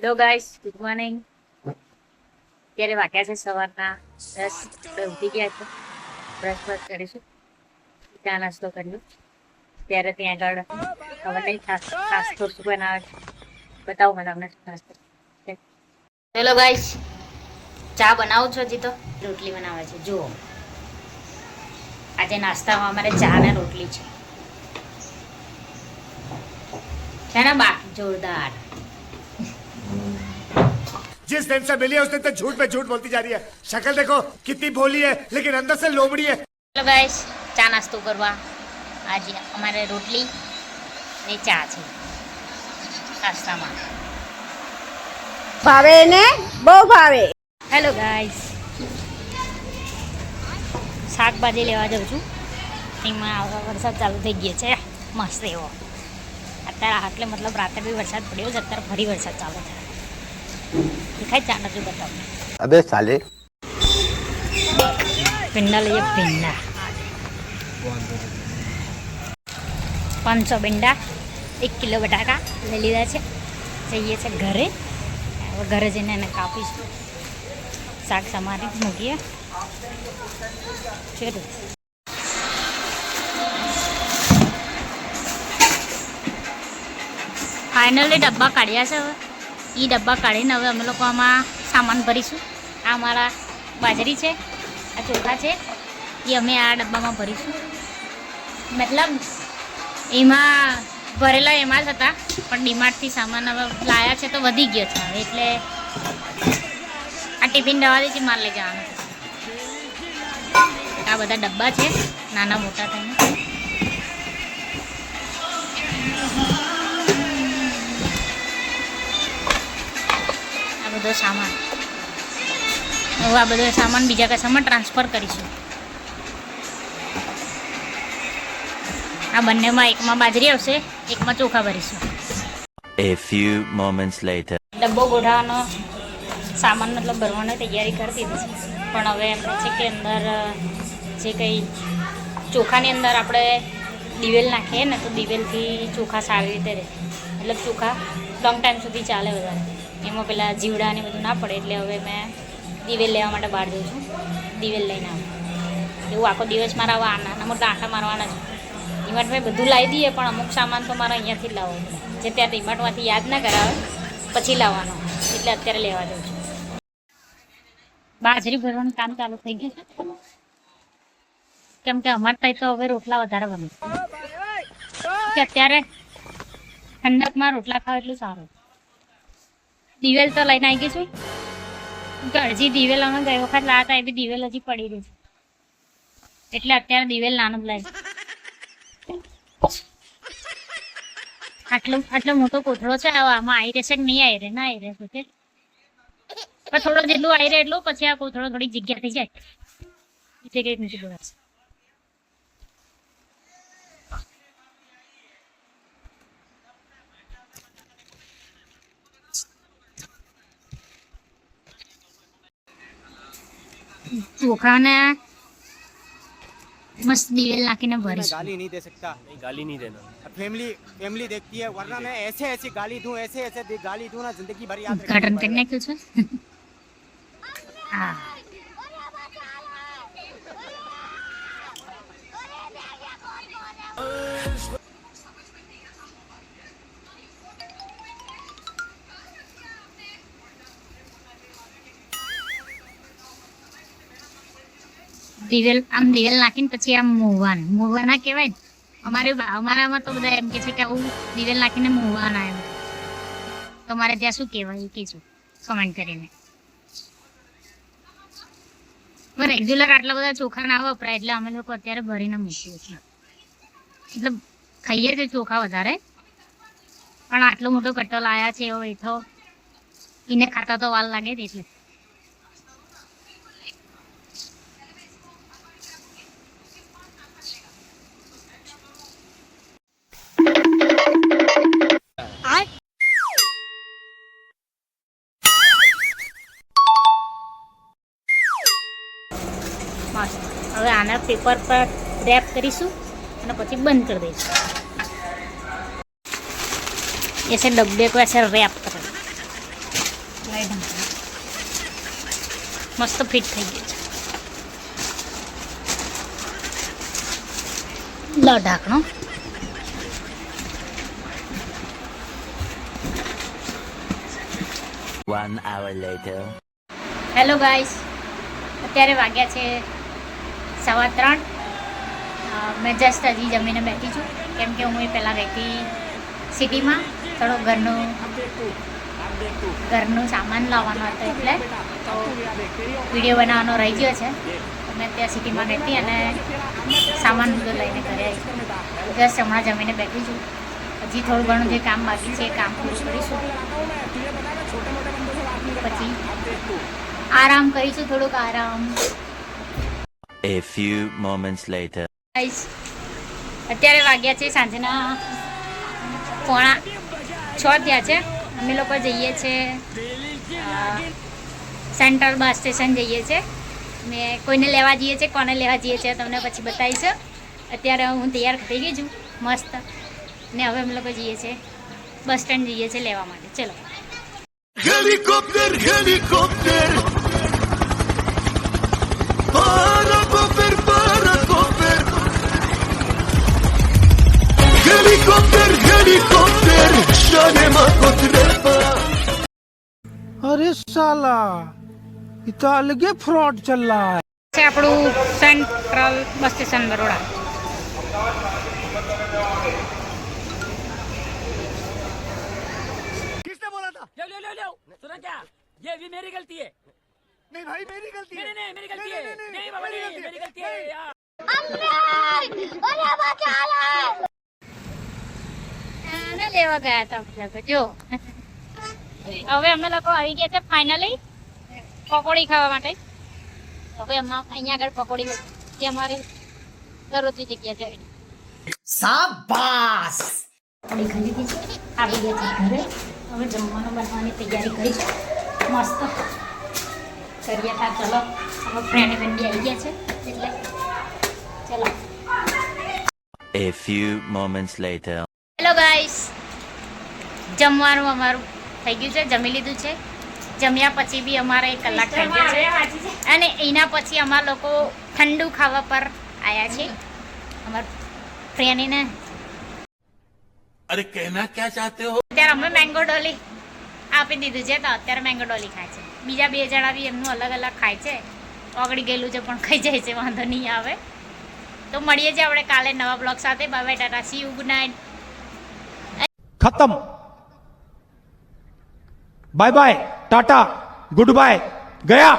Hello guys, good morning. અત્યારે વાગ્યા છે સવારના 10 ઉઠી ગયા છે. બ્રશ કરીશું, ચા નાસ્તો કર્યો. ત્યારે ત્યાં આગળ ખબર નહીં ખાસ તો શું બનાવે છે, બતાવું મેં તમને નાસ્તો. હેલો ગાઈસ, ચા બનાવું છો હજી તો રોટલી બનાવે છે. જુઓ, આજે નાસ્તામાં અમારે ચા ને રોટલી છે ને બા, જોરદાર. जिस दिन से मिली है उस दिन तक झूठ पे झूठ बोलती जा रही है. शक्ल देखो कितनी भोली है लेकिन अंदर से लोमड़ी है. હેલો ગાઈસ, ચા નાસ્તો કરવા આજે અમારે રોટલી ને ચા છે નાસ્તામાં. ભાવે ને બહુ ભાવે. હેલો ગાઈસ, શાકભાજી લેવા જાઉં છું. એમાં વરસાદ ચાલુ થઈ ગયો છે મસ્ત એવો. અત્યારે એટલે મતલબ રાતે બી વરસાદ પડ્યો છે, અત્યારે ફરી વરસાદ ચાલુ છે. દેખાય ચા નથી બતાવું. અબે સાલે ભીંડા લઈએ, ભીંડા 500 ભીંડા, 1 કિલો બટાકા લઈ લીધા છે. જઈએ છે ઘરે. હવે ઘરે જઈને એને કાપીશું, શાક સમારી મૂકીએ. ચલો, ફાઇનલી ડબ્બા કાઢ્યા છે. હવે એ ડબ્બા કાઢીને હવે અમે લોકો આમાં સામાન ભરીશું. આ અમારા બાજરી છે, આ ચોખા છે, એ અમે આ ડબ્બામાં ભરીશું. મતલબ એમાં ભરેલા એમાં જ હતા, પણ ડીમાર્ટથી સામાન હવે લાયા છે તો વધી ગયો છે હવે, એટલે આ ટિફિન દવાથી માર લઈ જવાનું છે. આ બધા ડબ્બા છે નાના મોટા થઈને. બધો સામાન, હવે આ બધો સામાન બીજા કશામાં ટ્રાન્સફર કરીશું. આ બંનેમાં એકમાં બાજરી આવશે, એકમાં ચોખા ભરીશું. A few moments later. ડબ્બો ગોઠવવાનો સામાન મતલબ ભરવાની તૈયારી કરી દીધી છે, પણ હવે એમ છે કે અંદર જે કંઈ ચોખાની અંદર આપણે દિવેલ નાખીએ ને તો દિવેલથી ચોખા સારી રીતે રહે, મતલબ ચોખા લોંગ ટાઈમ સુધી ચાલે વધારે. એમાં પેલા જીવડા ને બધું ના પડે, એટલે હવે મેં દિવેલ લેવા માટે બહાર જઉં છું. દિવેલ લઈને આવું એવું આખો દિવસ મારા આવા નાના મોટા આંટા મારવાના છે. ડીમાર્ટમાં બધું લાવી દઈએ, પણ અમુક સામાન તો મારે અહીંયાથી જ લાવવો પડે, જે ત્યાં ડીમાર્ટમાંથી યાદ ના કરાવે પછી લાવવાનો, એટલે અત્યારે લેવા જઉં છું. બાજરી ભરવાનું કામ ચાલુ થઈ ગયું છે, કેમ કે અમારે ત્યાં તો હવે રોટલા વધારે બને કે અત્યારે ઠંડકમાં રોટલા ખાવ એટલું સારું. દિવેલ તો લઈને આવી ગઈ છું, હજી દિવેલ અમે ગઈ વખત લાવ્યા હતા, એ બી દિવેલ હજી પડી રહી છે, એટલે અત્યારે દિવેલ નાનું જ લાવી. આટલો મોટો કોથળો છે, આમાં આવી રહેશે કે નહીં આવી રહે? ના આવી રહેશે, પણ થોડો જેટલું આવી રહે એટલું, પછી આ કોથળો થોડી જગ્યા થઈ જાય એટલે કઈ નથી બોલાશે. ચોખાને मस्त दिवेल नाखीने भरी. गाली नहीं दे सकता, नहीं गाली नहीं देना. फैमिली देखती है, वरना मैं ऐसे गाली दूं, ऐसे गाली दूं ना, जिंदगी भर याद रखेगी. उद्घाटन करने क्यों છે? હા, દિવેલ નાખીને પછી આમ મોહવા ના કહેવાય ને, અમારામાં તો બધા એમ કે છે કે આવું દિવેલ નાખીને મોહવાના એમ. તમારે ત્યાં શું કહેવાય એ કહેજો કમેન્ટ કરીને. રેગ્યુલર આટલા બધા ચોખા ના વપરાય, એટલે અમે લોકો અત્યારે ભરીને મૂકીએ છીએ. મતલબ ખાઈએ છીએ ચોખા વધારે, પણ આટલો મોટો કટ્ટો લાયા છે એવો એઠો એને ખાતા તો વાર લાગે જ એટલે. મસ્ત. હવે આના પેપર પર રેપ કરીશું અને પછી બંધ કરી દઈશું. ऐसे डब्बे को ऐसे रैप करें. લઈ ઢાંકણું મસ્ત ફિટ થઈ ગયું છે. લો ઢાંકણું. One hour later. Hello guys, અત્યારે વાગ્યા છે 3:15. મેં જસ્ટ હજી જમીને બેઠી છું, કેમ કે હું પહેલાં રહેતી સિટીમાં. થોડો ઘરનું સામાન લાવવાનો હતો, એટલે તો વિડીયો બનાવવાનો રહી ગયો છે. મેં ત્યાં સિટીમાં રહેતી અને સામાન બધો લઈને ઘરે આવી. જસ્ટ હમણાં જમીને બેઠી છું. હજી થોડું ઘણું જે કામ બાકી છે એ કામ પૂરું કરીશું, પછી આરામ કરીશું, થોડુંક આરામ. A few moments later. Guys, અત્યારે વાગ્યા છે સાંજના 5:45 થયા છે. અમે લોકો જઈએ છીએ સેન્ટ્રલ બસ સ્ટેશન જઈએ છીએ. ને કોઈને લેવા જઈએ છીએ, કોને લેવા જઈએ છીએ તમને પછી બતાવીશ. અત્યારે હું તૈયાર થઈ ગઈ છું મસ્ત, ને હવે અમે લોકો જઈએ છીએ બસ સ્ટેન્ડ જઈએ છીએ લેવા માટે. ચલો. हेलीकॉप्टर हेलीकॉप्टर पाराकॉप्टर पाराकॉप्टर हेलीकॉप्टर हेलीकॉप्टर शाने माकोत्रेपा. अरे साला ये तो अलग ही फ्रॉड चल रहा है. છે આપણું સેન્ટ્રલ બસ સ્ટેશન બરોડા. किसने बोला था? ले सुना क्या? ये भी मेरी गलती है. नहीं भाई मेरी गलती है. नहीं मेरी गलती है. नहीं बाबा नहीं मेरी गलती है यार. એને લેવા ગયા હતા અમે લોકો. જો હવે અમે લોકો આવી ગયા છે ફાઇનલી પકોડી ખાવા માટે. હવે અહીંયા આગળ પકોડી જે અમારે દરરોજની જગ્યા છે. શાબાશ. પકોડી ખાઈ લીધી છે, આવી ગયા છે ઘરે. હવે જમવાનું બનાવવાની તૈયારી કરી છે મસ્ત કરીએ. હતા ચલો, હવે ફ્રેન્ડ બી આવી ગયા છે એટલે ચલો. A few moments later. Hello guys, જમવાનું અમારું થઈ ગયું છે, જમી લીધું છે. જમ્યા પછી બી અમારે 1 કલાક થઈ ગયો છે અને એના પછી અમારા લોકો ઠંડુ ખાવા પર આવ્યા છે. અમારા ફ્રેન્ડને अरे कहना क्या चाहते हो? અત્યારે અમે મેંગો ડોલી આપી દીધું છે, તો અત્યારે મેંગો ડોલી ખાય છે. બીજા 2 જણા બી એમનું અલગ અલગ ખાય છે. ઓગળી ગયેલું છે પણ ખાઈ જાય છે, વાંધો નહીં આવે. તો મળીએ છીએ આપણે કાલે નવા બ્લોગ સાથે. Bye bye, tata, see you, good night. खत्म. Bye bye, tata, good bye, गया.